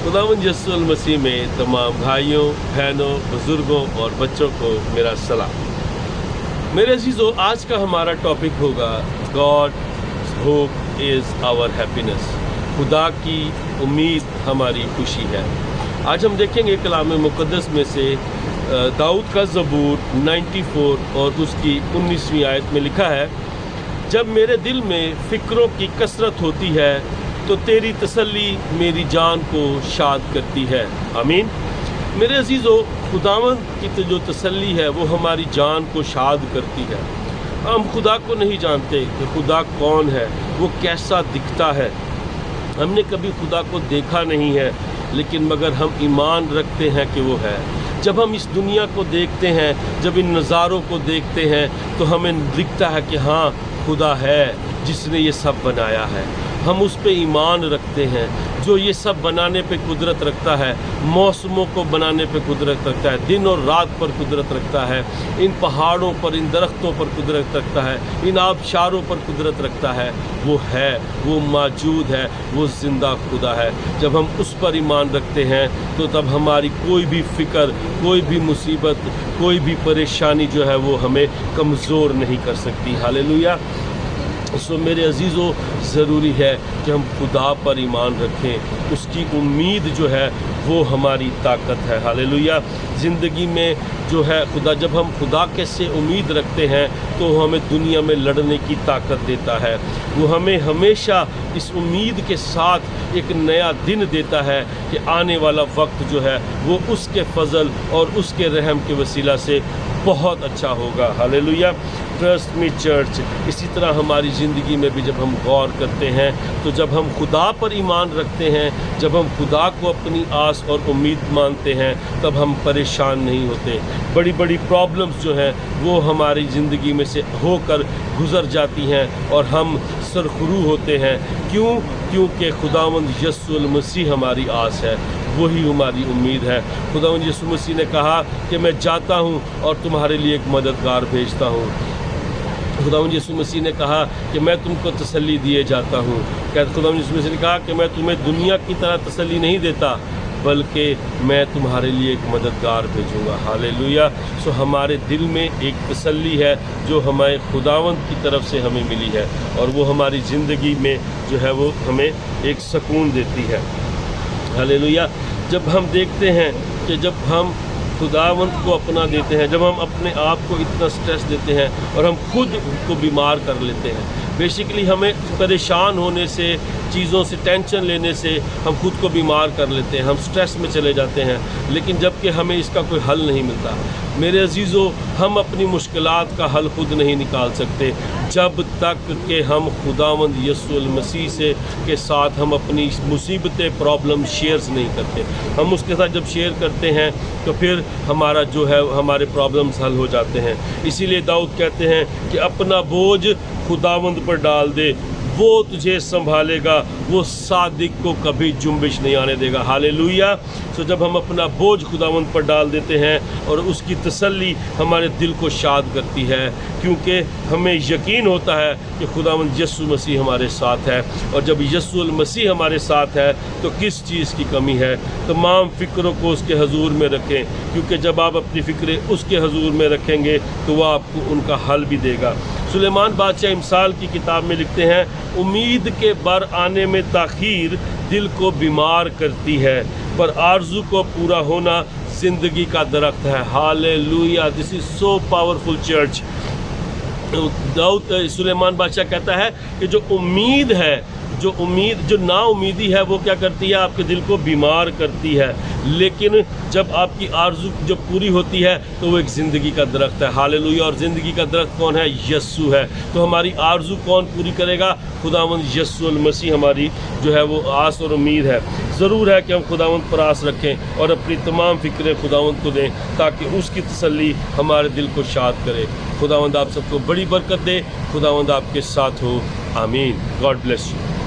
खुदावंद यीशु मसीह में तमाम भाइयों, बहनों, बुज़ुर्गों और बच्चों को मेरा सलाम। मेरे अजीज़ों, आज का हमारा टॉपिक होगा God hope is our happiness. खुदा की उम्मीद हमारी खुशी है। आज हम देखेंगे कलाम मुक़द्दस में से दाऊद का ज़बूर 94 और उसकी 19वीं आयत में लिखा है, जब मेरे दिल में फ़िक्रों की कसरत होती है तो तेरी तसल्ली मेरी जान को शाद करती है। आमीन। मेरे अजीज़ों, खुदावंद की जो तसल्ली है वो हमारी जान को शाद करती है। हम खुदा को नहीं जानते कि खुदा कौन है, वो कैसा दिखता है। हमने कभी खुदा को देखा नहीं है, लेकिन मगर हम ईमान रखते हैं कि वो है। जब हम इस दुनिया को देखते हैं, जब इन नज़ारों को देखते हैं, तो हमें दिखता है कि हाँ, खुदा है जिसने ये सब बनाया है। हम उस पे ईमान रखते हैं जो ये सब बनाने पे कुदरत रखता है, मौसमों को बनाने पे कुदरत रखता है, दिन और रात पर कुदरत रखता है, इन पहाड़ों पर, इन दरख्तों पर कुदरत रखता है, इन आबशारों पर कुदरत रखता है। वो है, वो मौजूद है, वो ज़िंदा खुदा है। जब हम उस पर ईमान रखते हैं तो तब हमारी कोई भी फ़िक्र, कोई भी मुसीबत, कोई भी परेशानी जो है वो हमें कमज़ोर नहीं कर सकती। हालेलुया। सो मेरे अजीज़ों, ज़रूरी है कि हम खुदा पर ईमान रखें। उसकी उम्मीद जो है वो हमारी ताकत है। हालेलुया। ज़िंदगी में जो है खुदा, जब हम खुदा के से उम्मीद रखते हैं तो हमें दुनिया में लड़ने की ताकत देता है। वो हमें हमेशा इस उम्मीद के साथ एक नया दिन देता है कि आने वाला वक्त जो है वो उसके फ़ज़ल और उसके रहम के वसीला से बहुत अच्छा होगा। हालेलुया। Trust me church. इसी तरह हमारी ज़िंदगी में भी जब हम गौर करते हैं, तो जब हम खुदा पर ईमान रखते हैं, जब हम खुदा को अपनी आस और उम्मीद मानते हैं, तब हम परेशान नहीं होते। बड़ी बड़ी प्रॉब्लम्स जो हैं वो हमारी ज़िंदगी में से होकर गुज़र जाती हैं और हम सरखुरू होते हैं। क्यों? क्योंकि खुदावंद यीशु मसीह हमारी आस है, वही हमारी उम्मीद है। खुदावंद यीशु मसीह ने कहा कि मैं जाता हूँ और तुम्हारे लिए एक मददगार भेजता हूँ। खुदावंद यीशु मसीह ने कहा कि मैं तुमको तसल्ली दिए जाता हूँ। क्या खुदावंद यीशु मसीह ने कहा कि मैं तुम्हें दुनिया की तरह तसल्ली नहीं देता, बल्कि मैं तुम्हारे लिए एक मददगार भेजूँगा। हालेलुया। सो हमारे दिल में एक तसल्ली है जो हमारे खुदावंद की तरफ से हमें मिली है, और वो हमारी ज़िंदगी में जो है वो हमें एक सुकून देती है। हालेलुया। जब हम देखते हैं कि जब हम खुदावंद को अपना देते हैं, जब हम अपने आप को इतना स्ट्रेस देते हैं और हम खुद को बीमार कर लेते हैं, बेसिकली हमें परेशान होने से, चीज़ों से टेंशन लेने से हम खुद को बीमार कर लेते हैं, हम स्ट्रेस में चले जाते हैं, लेकिन जबकि हमें इसका कोई हल नहीं मिलता। मेरे अजीज़ों, हम अपनी मुश्किलात का हल खुद नहीं निकाल सकते जब तक कि हम खुदावंद यीशु मसीह से के साथ हम अपनी मुसीबतें, प्रॉब्लम शेयर्स नहीं करते। हम उसके साथ जब शेयर करते हैं तो फिर हमारा जो है, हमारे प्रॉब्लम्स हल हो जाते हैं। इसीलिए दाऊद कहते हैं कि अपना बोझ खुदावंद पर डाल दे, वो तुझे संभालेगा, वो सादिक को कभी जुम्बिश नहीं आने देगा। हालेलुया। सो जब हम अपना बोझ खुदावंद पर डाल देते हैं और उसकी तसल्ली हमारे दिल को शाद करती है, क्योंकि हमें यकीन होता है कि खुदावंद यीशु मसीह हमारे साथ है, और जब यीशु मसीह हमारे साथ है तो किस चीज़ की कमी है। तमाम फ़िक्रों को उसके हजूर में रखें, क्योंकि जब आप अपनी फ़िक्रें उसके हजूर में रखेंगे तो वह आपको उनका हल भी देगा। सुलेमान बादशाह इमसाल की किताब में लिखते हैं, उम्मीद के बर आने में ताख़ीर दिल को बीमार करती है, पर आरज़ू को पूरा होना ज़िंदगी का दरख्त है। Hallelujah. This is so powerful church. Dawood Sulaiman बादशाह कहता है कि जो उम्मीद है, जो ना उम्मीदी है, वो क्या करती है? आपके दिल को बीमार करती है। लेकिन जब आपकी आरज़ू जब पूरी होती है तो वो एक ज़िंदगी का दरख्त है। हालेलुया। और ज़िंदगी का दरख्त कौन है? यीशु है। तो हमारी आरज़ू कौन पूरी करेगा? खुदावंद यीशु मसीह हमारी जो है वो आस और उम्मीद है। ज़रूर है कि हम खुदावंद पर आस रखें और अपनी तमाम फ़िक्रें खुदावंद को दें, ताकि उसकी तसल्ली हमारे दिल को शाद करे। खुदावंद आप सबको बड़ी बरकत दे। खुदावंद आपके साथ हो। आमीन। God bless you.